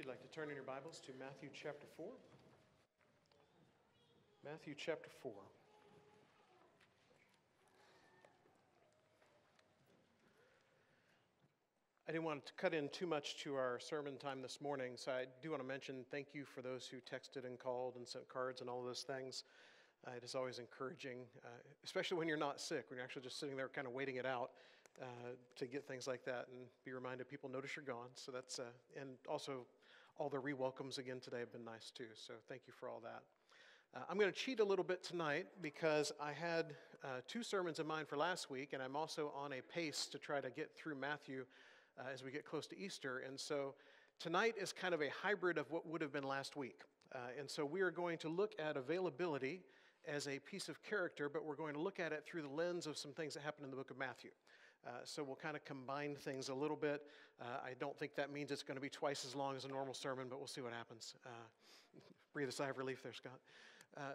you'd like to turn in your Bibles to Matthew chapter 4. Matthew chapter 4. I didn't want to cut in too much to our sermon time this morning, so I do want to mention thank you for those who texted and called and sent cards and all of those things. It is always encouraging, especially when you're not sick, when you're actually just sitting there kind of waiting it out to get things like that and be reminded people notice you're gone. So that's, and also all the re-welcomes again today have been nice too, so thank you for all that. I'm going to cheat a little bit tonight because I had two sermons in mind for last week, and I'm also on a pace to try to get through Matthew as we get close to Easter. And so tonight is kind of a hybrid of what would have been last week. And so we are going to look at availability as a piece of character, but we're going to look at it through the lens of some things that happen in the book of Matthew. So we'll kind of combine things a little bit. I don't think that means it's going to be twice as long as a normal sermon, but we'll see what happens. Breathe a sigh of relief there, Scott.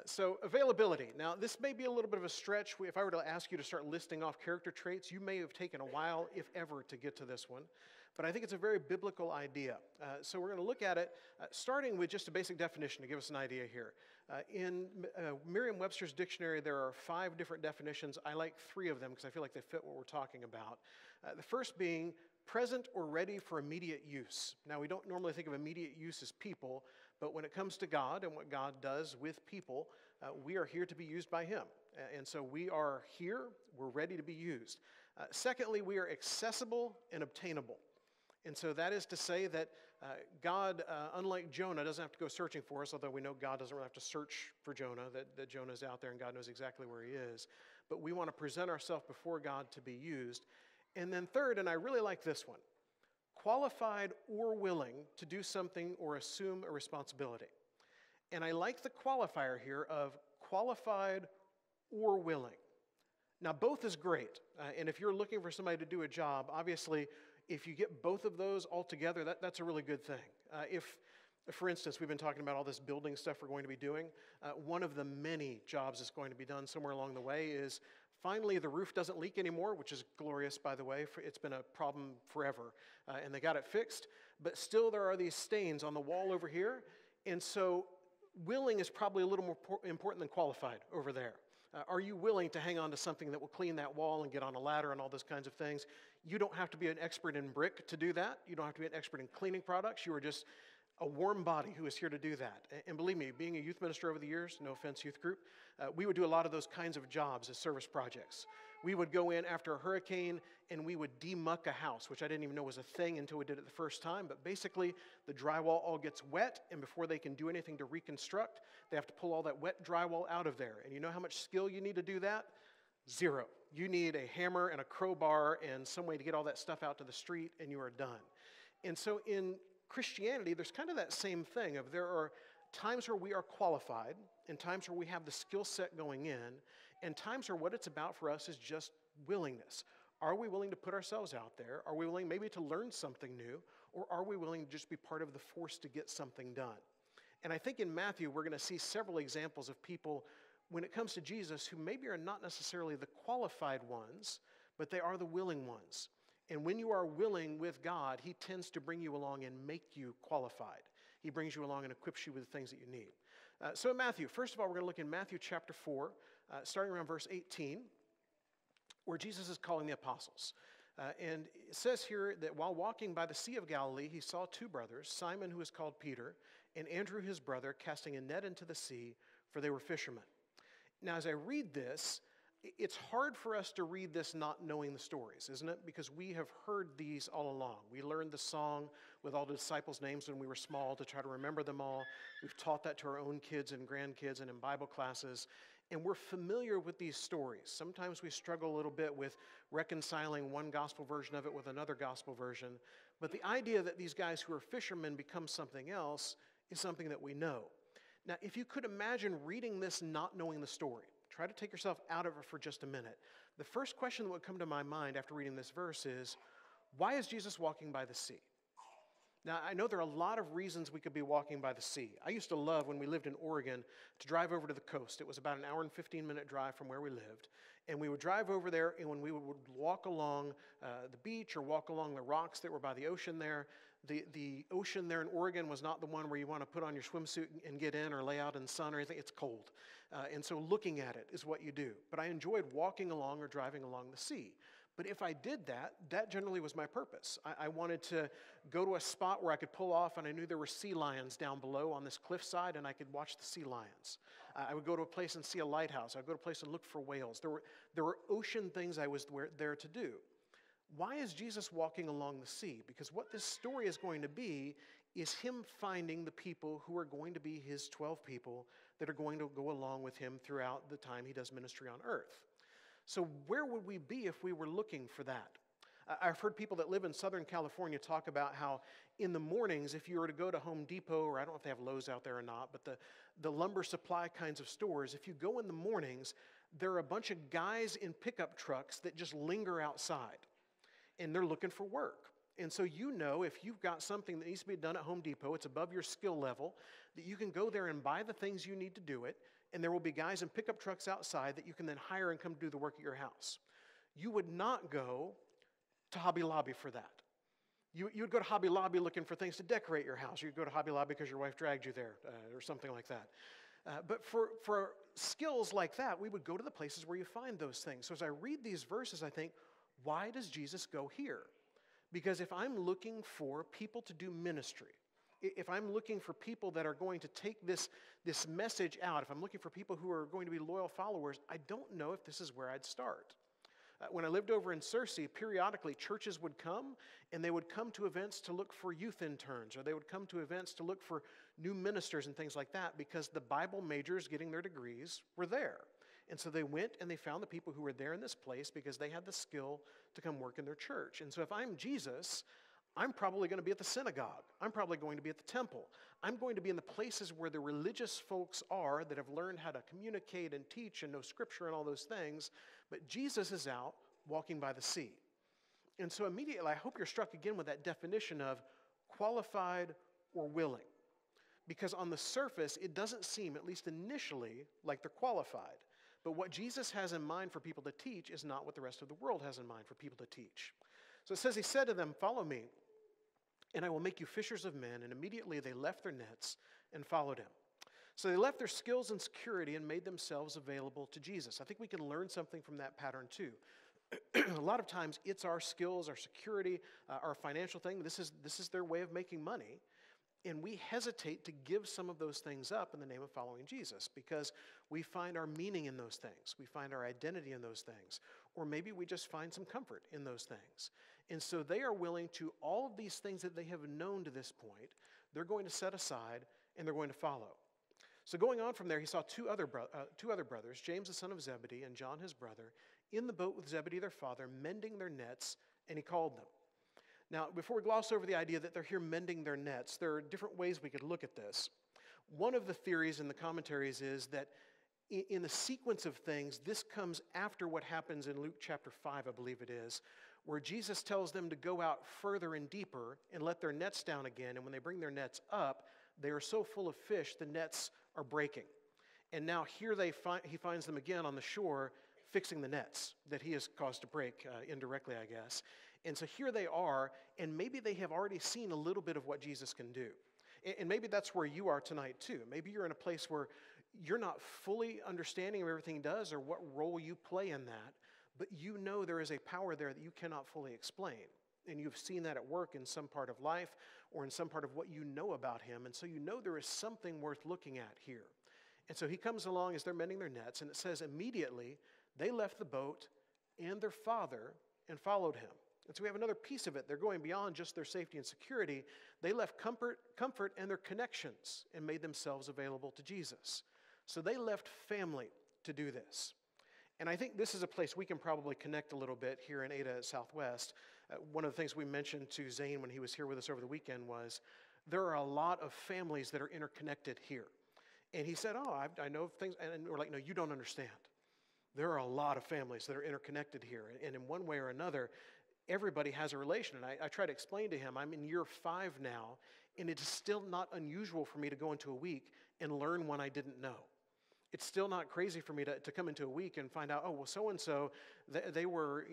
So availability. Now, this may be a little bit of a stretch. If I were to ask you to start listing off character traits, you may have taken a while, if ever, to get to this one. But I think it's a very biblical idea. So we're going to look at it, starting with just a basic definition to give us an idea here. In Merriam-Webster's Dictionary, there are 5 different definitions. I like 3 of them because I feel like they fit what we're talking about. The first being present or ready for immediate use. Now, we don't normally think of immediate use as people, but when it comes to God and what God does with people, we are here to be used by Him. And so we are here, we're ready to be used. Secondly, we are accessible and obtainable. And so that is to say that God, unlike Jonah, doesn't have to go searching for us, although we know God doesn't really have to search for Jonah, that Jonah is out there and God knows exactly where he is. But we want to present ourselves before God to be used. And then third, and I really like this one, qualified or willing to do something or assume a responsibility. And I like the qualifier here of qualified or willing. Now, both is great. And if you're looking for somebody to do a job, obviously, if you get both of those all together, that's a really good thing. If, for instance, we've been talking about all this building stuff we're going to be doing, one of the many jobs that's going to be done somewhere along the way is finally the roof doesn't leak anymore, which is glorious, by the way. It's been a problem forever, and they got it fixed. But still there are these stains on the wall over here, and so willing is probably a little more important than qualified over there. Are you willing to hang on to something that will clean that wall and get on a ladder and all those kinds of things? You don't have to be an expert in brick to do that. You don't have to be an expert in cleaning products. You are just a warm body who is here to do that. And believe me, being a youth minister over the years, no offense, youth group, we would do a lot of those kinds of jobs as service projects. We would go in after a hurricane and we would demuck a house, which I didn't even know was a thing until we did it the first time. But basically, the drywall all gets wet, and before they can do anything to reconstruct, they have to pull all that wet drywall out of there. And you know how much skill you need to do that? 0. You need a hammer and a crowbar and some way to get all that stuff out to the street, and you are done. And so in Christianity, there's kind of that same thing of there are times where we are qualified and times where we have the skill set going in, and times where what it's about for us is just willingness. Are we willing to put ourselves out there? Are we willing maybe to learn something new? Or are we willing to just be part of the force to get something done? And I think in Matthew, we're going to see several examples of people when it comes to Jesus who maybe are not necessarily the qualified ones, but they are the willing ones. And when you are willing with God, He tends to bring you along and make you qualified. He brings you along and equips you with the things that you need. So in Matthew, first of all, we're going to look in Matthew chapter 4, starting around verse 18, where Jesus is calling the apostles. And it says here that while walking by the Sea of Galilee, He saw 2 brothers, Simon, who is called Peter, and Andrew, his brother, casting a net into the sea, for they were fishermen. Now, as I read this, it's hard for us to read this not knowing the stories, isn't it? Because we have heard these all along. We learned the song with all the disciples' names when we were small to try to remember them all. We've taught that to our own kids and grandkids and in Bible classes. And we're familiar with these stories. Sometimes we struggle a little bit with reconciling one gospel version of it with another gospel version. But the idea that these guys who are fishermen become something else is something that we know. Now, if you could imagine reading this not knowing the story, try to take yourself out of it for just a minute. The first question that would come to my mind after reading this verse is, why is Jesus walking by the sea? Now, I know there are a lot of reasons we could be walking by the sea. I used to love, when we lived in Oregon, to drive over to the coast. It was about an hour and 15-minute drive from where we lived. And we would drive over there, and when we would walk along the beach or walk along the rocks that were by the ocean there, the ocean there in Oregon was not the one where you want to put on your swimsuit and get in or lay out in the sun or anything. It's cold. And so looking at it is what you do. But I enjoyed walking along or driving along the sea. But if I did that, that generally was my purpose. I wanted to go to a spot where I could pull off, and I knew there were sea lions down below on this cliffside, and I could watch the sea lions. I would go to a place and see a lighthouse. I would go to a place and look for whales. There were ocean things I was there to do. Why is Jesus walking along the sea? Because what this story is going to be is him finding the people who are going to be his 12 people that are going to go along with him throughout the time he does ministry on earth. So where would we be if we were looking for that? I've heard people that live in Southern California talk about how in the mornings, if you were to go to Home Depot, or I don't know if they have Lowe's out there or not, but the lumber supply kinds of stores, if you go in the mornings, there are a bunch of guys in pickup trucks that just linger outside, and they're looking for work. And so you know if you've got something that needs to be done at Home Depot, it's above your skill level, that you can go there and buy the things you need to do it, and there will be guys in pickup trucks outside that you can then hire and come do the work at your house. You would not go to Hobby Lobby for that. You would go to Hobby Lobby looking for things to decorate your house. You'd go to Hobby Lobby because your wife dragged you there or something like that. But for skills like that, we would go to the places where you find those things. So as I read these verses, I think, why does Jesus go here? Because if I'm looking for people to do ministry, if I'm looking for people that are going to take this message out, if I'm looking for people who are going to be loyal followers, I don't know if this is where I'd start. When I lived over in Searcy, periodically churches would come, and they would come to events to look for youth interns, or they would come to events to look for new ministers and things like that, because the Bible majors getting their degrees were there. And so they went and they found the people who were there in this place because they had the skill to come work in their church. And so if I'm Jesus, I'm probably going to be at the synagogue. I'm probably going to be at the temple. I'm going to be in the places where the religious folks are that have learned how to communicate and teach and know scripture and all those things. But Jesus is out walking by the sea. And so immediately, I hope you're struck again with that definition of qualified or willing. Because on the surface, it doesn't seem, at least initially, like they're qualified. But what Jesus has in mind for people to teach is not what the rest of the world has in mind for people to teach. So it says, he said to them, "Follow me, and I will make you fishers of men." And immediately they left their nets and followed him. So they left their skills and security and made themselves available to Jesus. I think we can learn something from that pattern too. A lot of times it's our skills, our security, our financial thing. This is their way of making money. And we hesitate to give some of those things up in the name of following Jesus because we find our meaning in those things. We find our identity in those things. Or maybe we just find some comfort in those things. And so they are willing to, all of these things that they have known to this point, they're going to set aside and they're going to follow. So going on from there, he saw two other brothers, James the son of Zebedee and John his brother, in the boat with Zebedee their father, mending their nets, and he called them. Now, before we gloss over the idea that they're here mending their nets, there are different ways we could look at this. One of the theories in the commentaries is that in the sequence of things, this comes after what happens in Luke chapter 5, I believe it is, where Jesus tells them to go out further and deeper and let their nets down again. And when they bring their nets up, they are so full of fish, the nets are breaking. And now here he finds them again on the shore fixing the nets that he has caused to break indirectly, I guess. And so here they are, and maybe they have already seen a little bit of what Jesus can do. And maybe that's where you are tonight too. Maybe you're in a place where you're not fully understanding of everything he does or what role you play in that, but you know there is a power there that you cannot fully explain. And you've seen that at work in some part of life or in some part of what you know about him. And so you know there is something worth looking at here. And so he comes along as they're mending their nets, and it says immediately they left the boat and their father and followed him. And so we have another piece of it. They're going beyond just their safety and security. They left comfort and their connections and made themselves available to Jesus. So they left family to do this. And I think this is a place we can probably connect a little bit here in Ada Southwest. One of the things we mentioned to Zane when he was here with us over the weekend was there are a lot of families that are interconnected here. And he said, I know things. And we're like, no, you don't understand. There are a lot of families that are interconnected here. And in one way or another, everybody has a relation. And I try to explain to him, I'm in year 5 now, and it is still not unusual for me to go into a week and learn one I didn't know. It's still not crazy for me to come into a week and find out, oh, well, so-and-so, they were,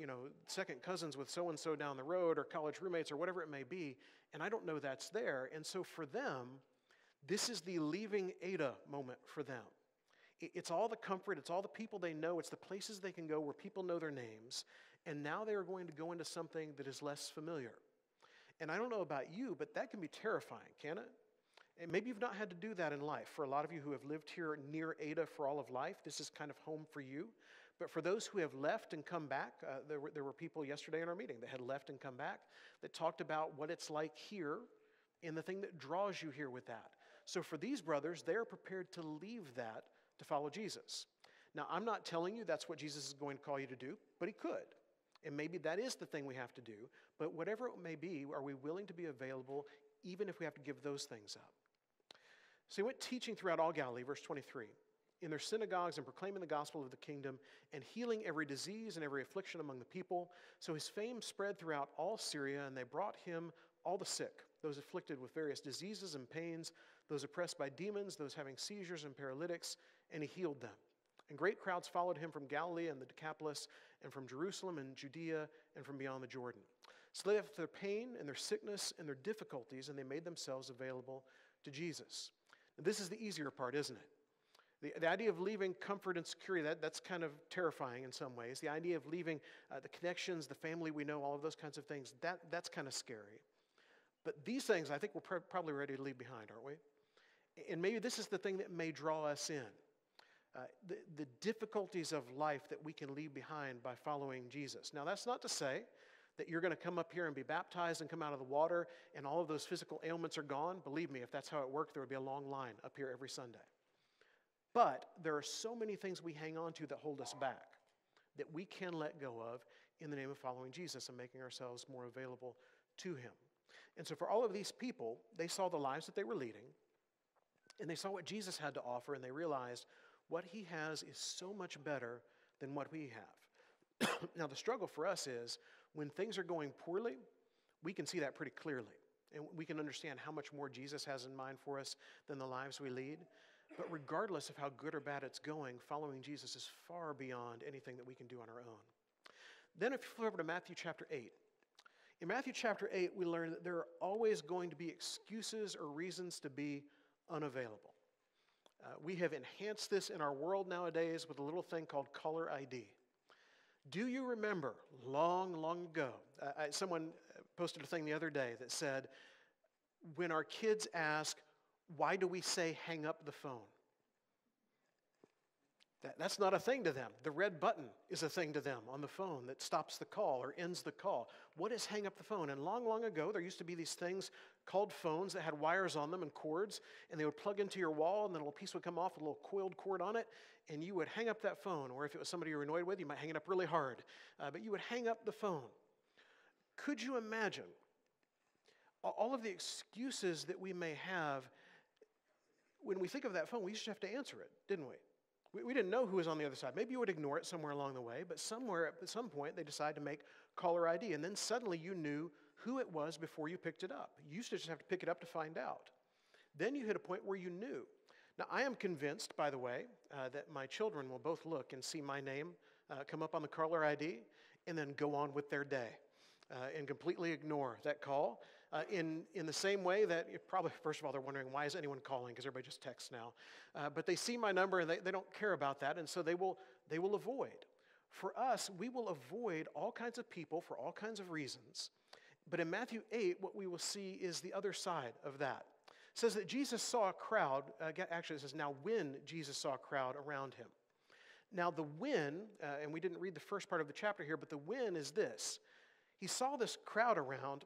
second cousins with so-and-so down the road or college roommates or whatever it may be, and I don't know that's there. And so for them, this is the leaving Ada moment for them. It's all the comfort, it's all the people they know, it's the places they can go where people know their names, and now they are going to go into something that is less familiar. And I don't know about you, but that can be terrifying, can it? And maybe you've not had to do that in life. For a lot of you who have lived here near Ada for all of life, this is kind of home for you. But for those who have left and come back, there were people yesterday in our meeting that had left and come back that talked about what it's like here and the thing that draws you here with that. So for these brothers, they're prepared to leave that to follow Jesus. Now, I'm not telling you that's what Jesus is going to call you to do, but he could. And maybe that is the thing we have to do. But whatever it may be, are we willing to be available even if we have to give those things up? So he went teaching throughout all Galilee, verse 23, in their synagogues and proclaiming the gospel of the kingdom and healing every disease and every affliction among the people. So his fame spread throughout all Syria, and they brought him all the sick, those afflicted with various diseases and pains, those oppressed by demons, those having seizures and paralytics, and he healed them. And great crowds followed him from Galilee and the Decapolis, and from Jerusalem and Judea, and from beyond the Jordan. So they left their pain and their sickness and their difficulties, and they made themselves available to Jesus. Now, this is the easier part, isn't it? The idea of leaving comfort and security, that's kind of terrifying in some ways. The idea of leaving the connections, the family we know, all of those kinds of things, that's kind of scary. But these things, I think we're probably ready to leave behind, aren't we? And maybe this is the thing that may draw us in. The difficulties of life that we can leave behind by following Jesus. Now, that's not to say that you're going to come up here and be baptized and come out of the water and all of those physical ailments are gone. Believe me, if that's how it worked, there would be a long line up here every Sunday. But there are so many things we hang on to that hold us back that we can let go of in the name of following Jesus and making ourselves more available to him. And so for all of these people, they saw the lives that they were leading, and they saw what Jesus had to offer, and they realized what he has is so much better than what we have. Now, the struggle for us is when things are going poorly, we can see that pretty clearly. And we can understand how much more Jesus has in mind for us than the lives we lead. But regardless of how good or bad it's going, following Jesus is far beyond anything that we can do on our own. Then if you flip over to Matthew chapter 8. In Matthew chapter 8, we learn that there are always going to be excuses or reasons to be unavailable. We have enhanced this in our world nowadays with a little thing called caller ID. Do you remember long, long ago, someone posted a thing the other day that said, when our kids ask, why do we say hang up the phone? That's not a thing to them. The red button is a thing to them on the phone that stops the call or ends the call. What is hang up the phone? And long, long ago, there used to be these things called phones that had wires on them and cords, and they would plug into your wall, and then a little piece would come off with a little coiled cord on it, and you would hang up that phone. Or if it was somebody you were annoyed with, you might hang it up really hard. But you would hang up the phone. Could you imagine all of the excuses that we may have when we think of that phone? We used to have to answer it, didn't we? We didn't know who was on the other side. Maybe you would ignore it somewhere along the way, but somewhere at some point they decided to make caller ID, and then suddenly you knew who it was before you picked it up. You used to just have to pick it up to find out. Then you hit a point where you knew. Now, I am convinced, by the way, that my children will both look and see my name come up on the caller ID and then go on with their day and completely ignore that call. In the same way that probably, first of all, they're wondering, why is anyone calling? Because everybody just texts now. But they see my number and they don't care about that, and so they will avoid. For us, we will avoid all kinds of people for all kinds of reasons. But in Matthew 8, what we will see is the other side of that. It says that Jesus saw a crowd, actually it says, now when Jesus saw a crowd around him. Now the when, and we didn't read the first part of the chapter here, but the when is this. He saw this crowd around,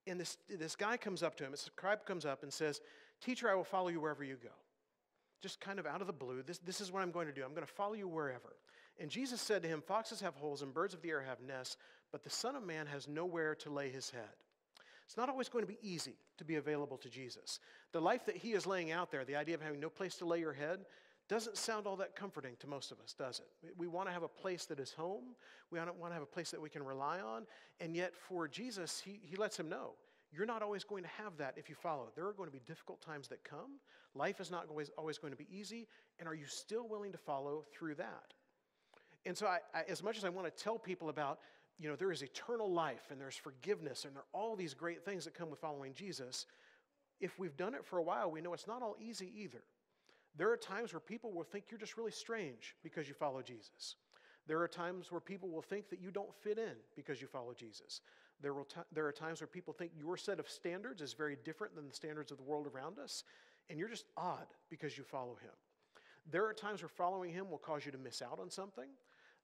and this guy comes up to him, this scribe comes up and says, "Teacher, I will follow you wherever you go." Just kind of out of the blue, this is what I'm going to do. I'm going to follow you wherever. And Jesus said to him, "Foxes have holes and birds of the air have nests, but the Son of Man has nowhere to lay his head." It's not always going to be easy to be available to Jesus. The life that he is laying out there, the idea of having no place to lay your head, doesn't sound all that comforting to most of us, does it? We want to have a place that is home. We want to have a place that we can rely on. And yet for Jesus, he lets him know, You're not always going to have that if you follow. There are going to be difficult times that come. Life is not always going to be easy. And are you still willing to follow through that? And so as much as I want to tell people about, there is eternal life and there's forgiveness and there are all these great things that come with following Jesus, if we've done it for a while, we know it's not all easy either. There are times where people will think you're just really strange because you follow Jesus. There are times where people will think that you don't fit in because you follow Jesus. There are times where people think your set of standards is very different than the standards of the world around us, and you're just odd because you follow him. There are times where following him will cause you to miss out on something.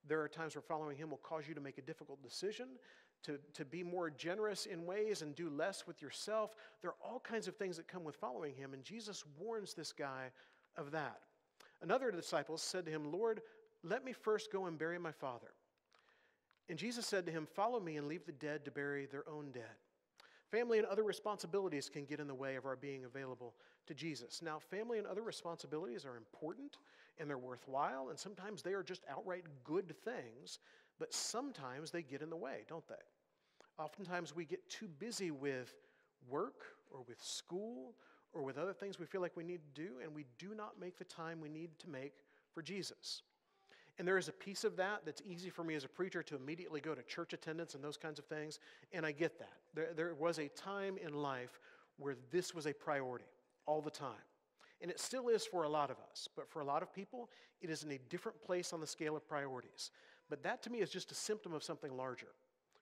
There are times where following him will cause you to make a difficult decision, to be more generous in ways and do less with yourself. There are all kinds of things that come with following him, and Jesus warns this guy of that. Another of the disciples said to him, "Lord, let me first go and bury my father." And Jesus said to him, "Follow me and leave the dead to bury their own dead." Family and other responsibilities can get in the way of our being available to Jesus. Now, family and other responsibilities are important and they're worthwhile, and sometimes they are just outright good things, but sometimes they get in the way, don't they? Oftentimes we get too busy with work or with school or with other things we feel like we need to do, and we do not make the time we need to make for Jesus. And there is a piece of that that's easy for me as a preacher to immediately go to church attendance and those kinds of things, and I get that. There was a time in life where this was a priority all the time. And it still is for a lot of us, but for a lot of people, it is in a different place on the scale of priorities. But that to me is just a symptom of something larger,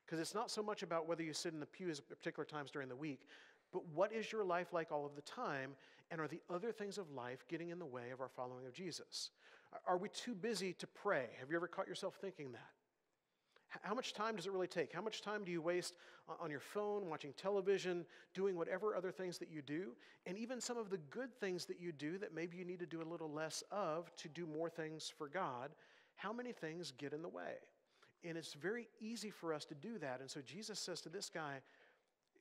because it's not so much about whether you sit in the pews at particular times during the week, but what is your life like all of the time, and are the other things of life getting in the way of our following of Jesus? Are we too busy to pray? Have you ever caught yourself thinking that? How much time does it really take? How much time do you waste on your phone, watching television, doing whatever other things that you do? And even some of the good things that you do that maybe you need to do a little less of to do more things for God, how many things get in the way? And it's very easy for us to do that. And so Jesus says to this guy,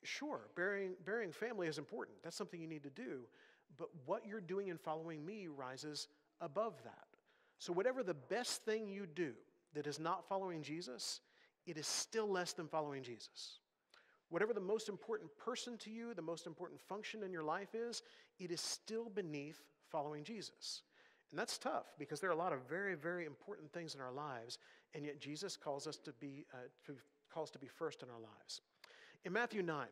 sure, burying family is important. That's something you need to do. But what you're doing in following me rises above that. So whatever the best thing you do that is not following Jesus, it is still less than following Jesus. Whatever the most important person to you, the most important function in your life is, it is still beneath following Jesus. And that's tough because there are a lot of very, very important things in our lives, and yet Jesus calls us to be first in our lives. In Matthew 9,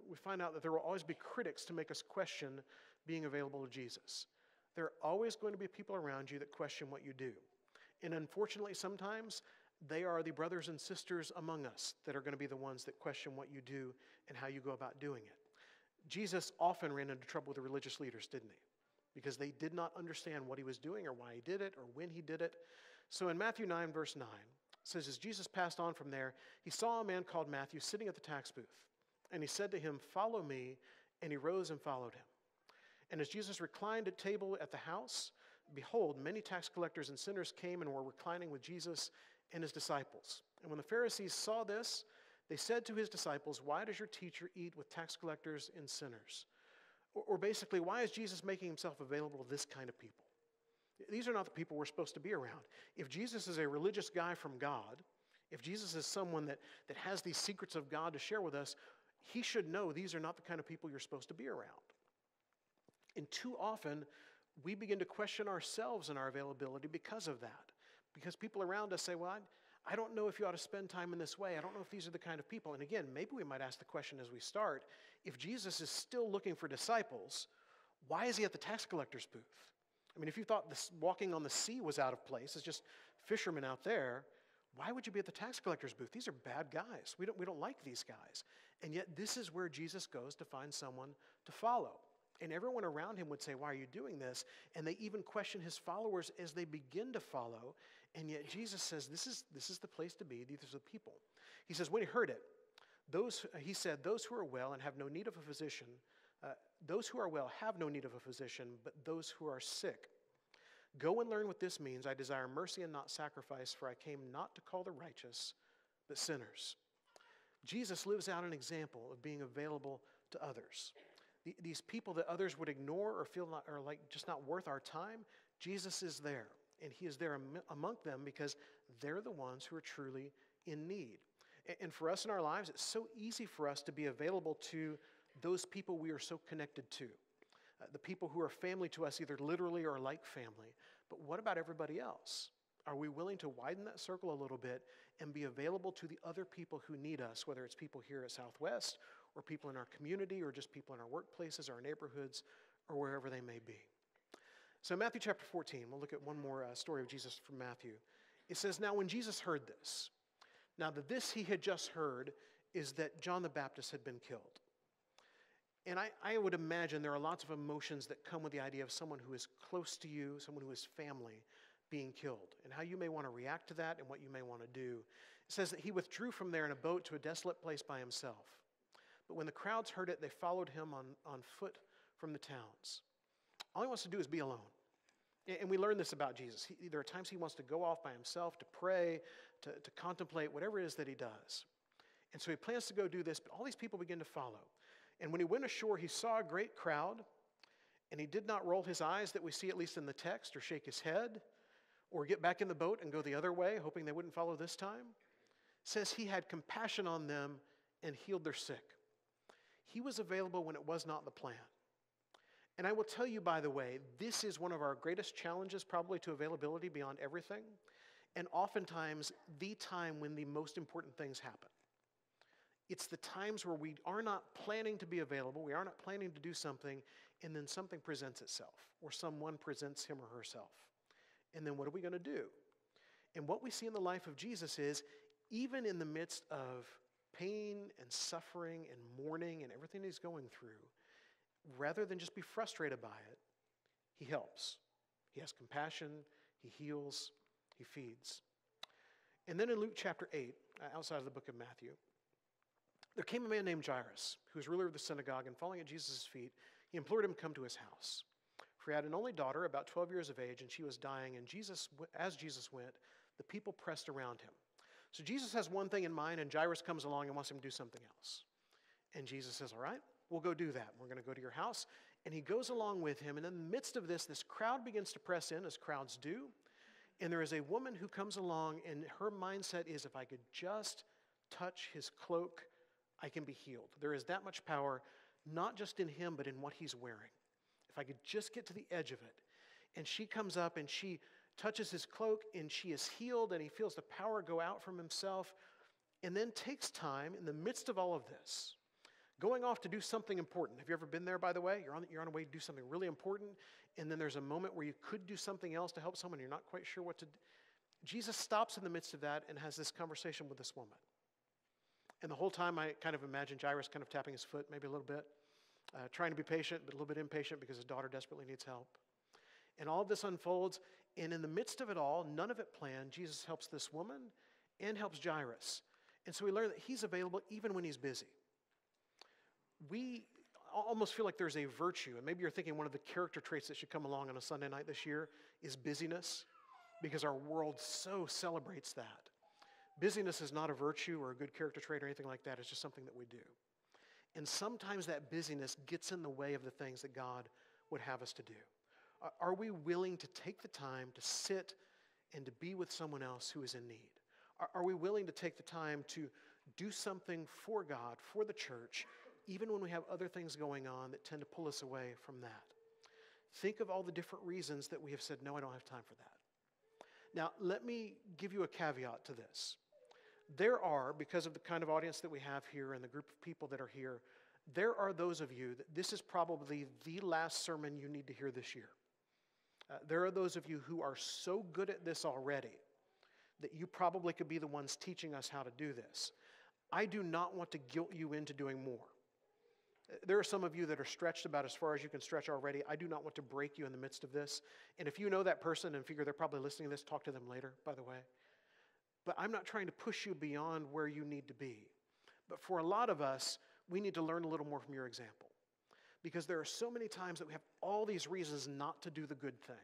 we find out that there will always be critics to make us question being available to Jesus. There are always going to be people around you that question what you do. And unfortunately, sometimes they are the brothers and sisters among us that are going to be the ones that question what you do and how you go about doing it. Jesus often ran into trouble with the religious leaders, didn't he? Because they did not understand what he was doing or why he did it or when he did it. So in Matthew 9, verse 9, it says, as Jesus passed on from there, he saw a man called Matthew sitting at the tax booth. And he said to him, "Follow me," and he rose and followed him. And as Jesus reclined at table at the house, behold, many tax collectors and sinners came and were reclining with Jesus and his disciples. And when the Pharisees saw this, they said to his disciples, "Why does your teacher eat with tax collectors and sinners?" Or basically, why is Jesus making himself available to this kind of people? These are not the people we're supposed to be around. If Jesus is a religious guy from God, if Jesus is someone that has these secrets of God to share with us, he should know these are not the kind of people you're supposed to be around. And too often, we begin to question ourselves and our availability because of that. Because people around us say, well, I don't know if you ought to spend time in this way. I don't know if these are the kind of people. And again, maybe we might ask the question as we start, if Jesus is still looking for disciples, why is he at the tax collector's booth? I mean, if you thought this walking on the sea was out of place, it's just fishermen out there, why would you be at the tax collector's booth? These are bad guys. We don't like these guys. And yet this is where Jesus goes to find someone to follow. And everyone around him would say, why are you doing this? And they even question his followers as they begin to follow. And yet Jesus says, this is the place to be. These are the people. He says, when he heard it, he said, those who are well and have no need of a physician, those who are well have no need of a physician, but those who are sick. Go and learn what this means. I desire mercy and not sacrifice, for I came not to call the righteous, but sinners. Jesus lives out an example of being available to others. These people that others would ignore or feel are like just not worth our time, Jesus is there. And he is there among them because they're the ones who are truly in need. And for us in our lives, it's so easy for us to be available to those people we are so connected to, the people who are family to us, either literally or like family. But what about everybody else? Are we willing to widen that circle a little bit and be available to the other people who need us, whether it's people here at Southwest or people in our community or just people in our workplaces, our neighborhoods, or wherever they may be? So Matthew chapter 14, we'll look at one more story of Jesus from Matthew. It says, "Now when Jesus heard this," now this he had just heard is that John the Baptist had been killed. And I would imagine there are lots of emotions that come with the idea of someone who is close to you, someone who is family, being killed, and how you may want to react to that and what you may want to do. It says that he withdrew from there in a boat to a desolate place by himself. But when the crowds heard it, they followed him on foot from the towns. All he wants to do is be alone. And we learn this about Jesus. There are times he wants to go off by himself to pray, to contemplate, whatever it is that he does. And so he plans to go do this, but all these people begin to follow. And when he went ashore, he saw a great crowd, and he did not roll his eyes that we see at least in the text, or shake his head, or get back in the boat and go the other way, hoping they wouldn't follow this time. It says he had compassion on them and healed their sick. He was available when it was not the plan. And I will tell you, by the way, this is one of our greatest challenges probably to availability beyond everything, and oftentimes the time when the most important things happen. It's the times where we are not planning to be available, we are not planning to do something, and then something presents itself, or someone presents him or herself. And then what are we going to do? And what we see in the life of Jesus is, even in the midst of pain and suffering and mourning and everything he's going through, rather than just be frustrated by it, he helps. He has compassion, he heals, he feeds. And then in Luke chapter 8, outside of the book of Matthew, there came a man named Jairus, who was ruler of the synagogue, and falling at Jesus' feet, he implored him to come to his house. For he had an only daughter, about 12 years of age, and she was dying, and as Jesus went, the people pressed around him. So Jesus has one thing in mind, and Jairus comes along and wants him to do something else. And Jesus says, all right, we'll go do that. We're going to go to your house. And he goes along with him, and in the midst of this crowd begins to press in, as crowds do. And there is a woman who comes along, and her mindset is, if I could just touch his cloak, I can be healed. There is that much power, not just in him, but in what he's wearing. If I could just get to the edge of it. And she comes up and she touches his cloak and she is healed, and he feels the power go out from himself, and then takes time in the midst of all of this, going off to do something important. Have you ever been there, by the way? You're on a way to do something really important, and then there's a moment where you could do something else to help someone, you're not quite sure what to do. Jesus stops in the midst of that and has this conversation with this woman. And the whole time I kind of imagine Jairus kind of tapping his foot maybe a little bit, trying to be patient, but a little bit impatient because his daughter desperately needs help. And all of this unfolds, and in the midst of it all, none of it planned, Jesus helps this woman and helps Jairus. And so we learn that he's available even when he's busy. We almost feel like there's a virtue, and maybe you're thinking one of the character traits that should come along on a Sunday night this year is busyness, because our world so celebrates that. Busyness is not a virtue or a good character trait or anything like that. It's just something that we do. And sometimes that busyness gets in the way of the things that God would have us to do. Are we willing to take the time to sit and to be with someone else who is in need? Are we willing to take the time to do something for God, for the church, even when we have other things going on that tend to pull us away from that? Think of all the different reasons that we have said, no, I don't have time for that. Now, let me give you a caveat to this. There are, because of the kind of audience that we have here and the group of people that are here, there are those of you that this is probably the last sermon you need to hear this year. There are those of you who are so good at this already that you probably could be the ones teaching us how to do this. I do not want to guilt you into doing more. There are some of you that are stretched about as far as you can stretch already. I do not want to break you in the midst of this. And if you know that person and figure they're probably listening to this, talk to them later, by the way. But I'm not trying to push you beyond where you need to be. But for a lot of us, we need to learn a little more from your example. Because there are so many times that we have all these reasons not to do the good thing.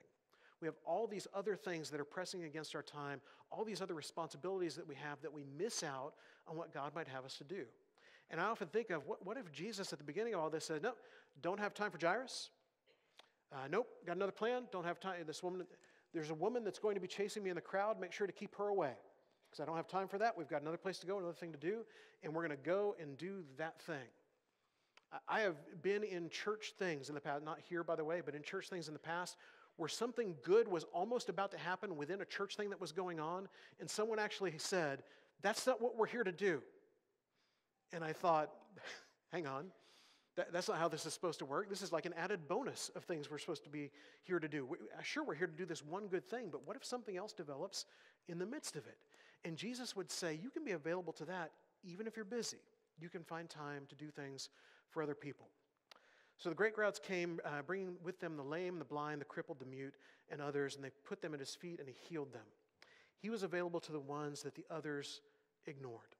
We have all these other things that are pressing against our time, all these other responsibilities that we have that we miss out on what God might have us to do. And I often think of, what if Jesus at the beginning of all this said, no, don't have time for Jairus? Nope, got another plan, don't have time. There's a woman that's going to be chasing me in the crowd, make sure to keep her away. because I don't have time for that. We've got another place to go, another thing to do, and we're going to go and do that thing. I have been in church things in the past, not here, by the way, but in church things in the past, where something good was almost about to happen within a church thing that was going on, and someone actually said, "That's not what we're here to do." And I thought, hang on, that's not how this is supposed to work. This is like an added bonus of things we're supposed to be here to do. Sure, we're here to do this one good thing, but what if something else develops in the midst of it? And Jesus would say, you can be available to that even if you're busy. You can find time to do things for other people. So the great crowds came, bringing with them the lame, the blind, the crippled, the mute, and others, and they put them at his feet, and he healed them. He was available to the ones that the others ignored.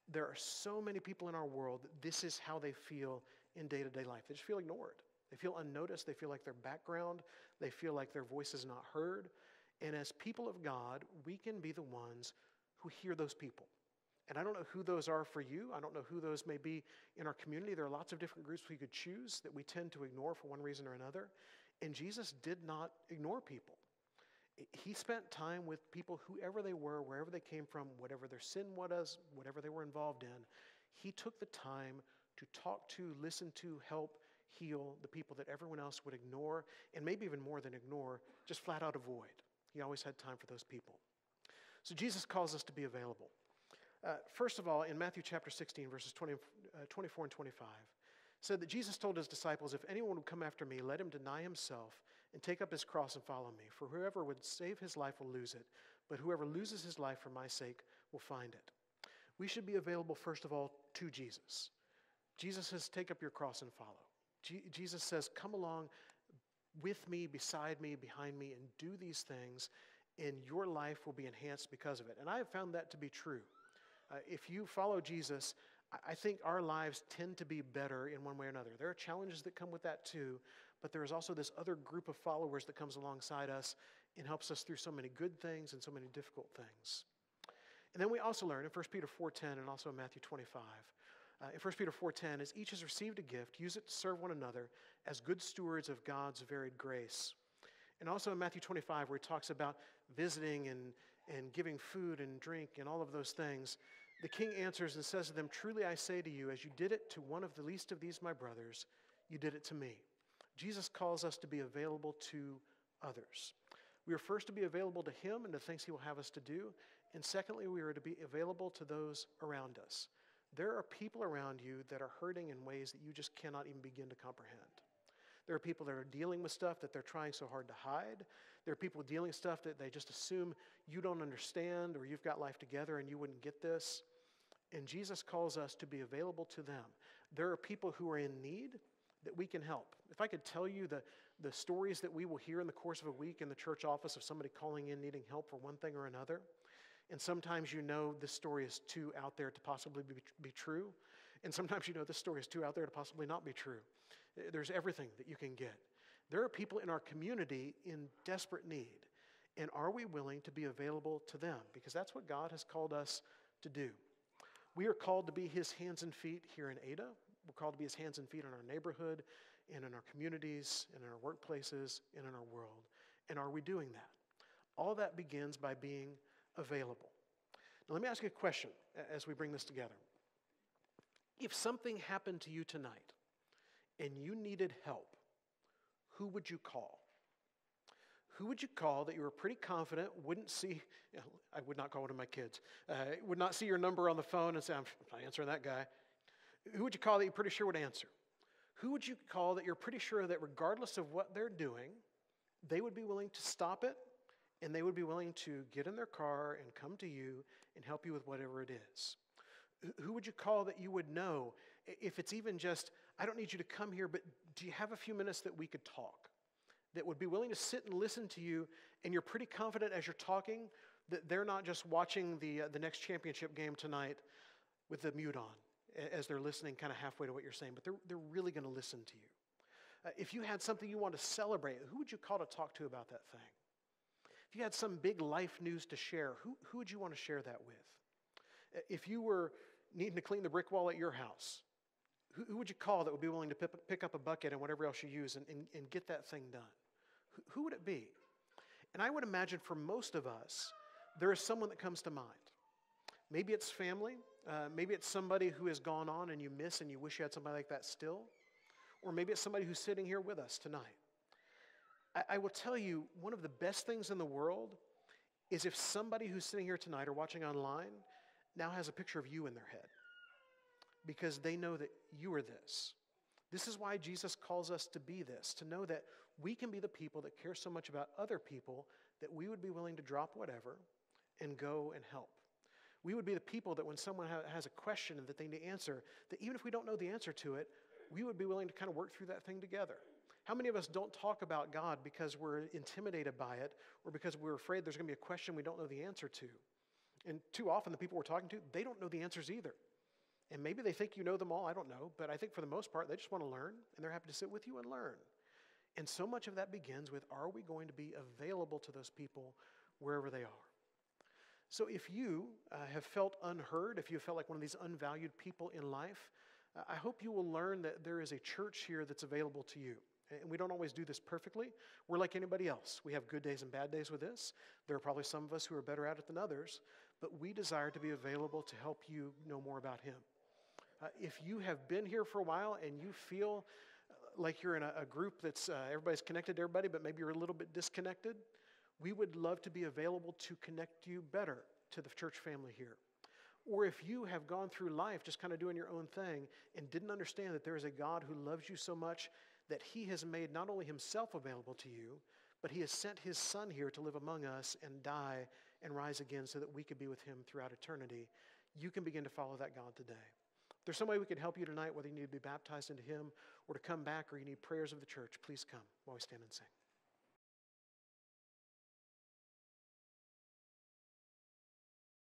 There are so many people in our world that this is how they feel in day-to-day life. They just feel ignored. They feel unnoticed. They feel like their background. They feel like their voice is not heard. And as people of God, we can be the ones who hear those people. And I don't know who those are for you. I don't know who those may be in our community. There are lots of different groups we could choose that we tend to ignore for one reason or another. And Jesus did not ignore people. He spent time with people, whoever they were, wherever they came from, whatever their sin was, whatever they were involved in. He took the time to talk to, listen to, help, heal the people that everyone else would ignore, and maybe even more than ignore, just flat out avoid. He always had time for those people. So Jesus calls us to be available. First of all, in Matthew chapter 16, verses 24 and 25, said that Jesus told his disciples, if anyone would come after me, let him deny himself and take up his cross and follow me. For whoever would save his life will lose it, but whoever loses his life for my sake will find it. We should be available, first of all, to Jesus. Jesus says, take up your cross and follow. Jesus says, come along with me, beside me, behind me, and do these things, and your life will be enhanced because of it. And I have found that to be true. If you follow Jesus, I think our lives tend to be better in one way or another. There are challenges that come with that too, but there is also this other group of followers that comes alongside us and helps us through so many good things and so many difficult things. And then we also learn in 1 Peter 4:10 and also in Matthew 25. In 1 Peter 4:10, as each has received a gift, use it to serve one another as good stewards of God's varied grace. And also in Matthew 25, where he talks about visiting and giving food and drink and all of those things, the king answers and says to them, truly I say to you, as you did it to one of the least of these my brothers, you did it to me. Jesus calls us to be available to others. We are first to be available to him and the things he will have us to do. And secondly, we are to be available to those around us. There are people around you that are hurting in ways that you just cannot even begin to comprehend. There are people that are dealing with stuff that they're trying so hard to hide. There are people dealing with stuff that they just assume you don't understand or you've got life together and you wouldn't get this. And Jesus calls us to be available to them. There are people who are in need that we can help. If I could tell you the stories that we will hear in the course of a week in the church office of somebody calling in needing help for one thing or another, and sometimes you know this story is too out there to possibly be true, and sometimes you know this story is too out there to possibly not be true. There's everything that you can get. There are people in our community in desperate need, and are we willing to be available to them? Because that's what God has called us to do. We are called to be his hands and feet here in Ada. We're called to be his hands and feet in our neighborhood, and in our communities, and in our workplaces, and in our world. And are we doing that? All that begins by being available. Now let me ask you a question as we bring this together. If something happened to you tonight and you needed help, who would you call? Who would you call that you were pretty confident wouldn't see, I would not call one of my kids, would not see your number on the phone and say, I'm not answering that guy. Who would you call that you're pretty sure would answer? Who would you call that you're pretty sure that regardless of what they're doing, they would be willing to stop it and they would be willing to get in their car and come to you and help you with whatever it is? Who would you call that you would know, if it's even just, I don't need you to come here, but do you have a few minutes that we could talk? That would be willing to sit and listen to you, and you're pretty confident as you're talking that they're not just watching the next championship game tonight with the mute on as they're listening kind of halfway to what you're saying, but they're really going to listen to you. If you had something you want to celebrate, who would you call to talk to about that thing? If you had some big life news to share, who would you want to share that with? If you were needing to clean the brick wall at your house, who would you call that would be willing to pick up a bucket and whatever else you use and get that thing done? Who would it be? And I would imagine for most of us there is someone that comes to mind. Maybe it's family. Maybe it's somebody who has gone on and you miss and you wish you had somebody like that still. Or maybe it's somebody who's sitting here with us tonight. I will tell you, one of the best things in the world is if somebody who's sitting here tonight or watching online now has a picture of you in their head, because they know that you are this. This is why Jesus calls us to be this, to know that we can be the people that care so much about other people that we would be willing to drop whatever and go and help. We would be the people that when someone has a question that they need to answer, that even if we don't know the answer to it, we would be willing to kind of work through that thing together. How many of us don't talk about God because we're intimidated by it or because we're afraid there's going to be a question we don't know the answer to? And too often the people we're talking to, they don't know the answers either. And maybe they think you know them all, I don't know, but I think for the most part they just want to learn and they're happy to sit with you and learn. And so much of that begins with, are we going to be available to those people wherever they are? So if you have felt unheard, if you felt like one of these unvalued people in life, I hope you will learn that there is a church here that's available to you. And we don't always do this perfectly. We're like anybody else. We have good days and bad days with this. There are probably some of us who are better at it than others, but we desire to be available to help you know more about Him. If you have been here for a while and you feel like you're in a group that's everybody's connected to everybody, but maybe you're a little bit disconnected, we would love to be available to connect you better to the church family here. Or if you have gone through life just kind of doing your own thing and didn't understand that there is a God who loves you so much that He has made not only Himself available to you, but He has sent His Son here to live among us and die and rise again so that we could be with Him throughout eternity, you can begin to follow that God today. If there's some way we can help you tonight, whether you need to be baptized into Him or to come back or you need prayers of the church, please come while we stand and sing.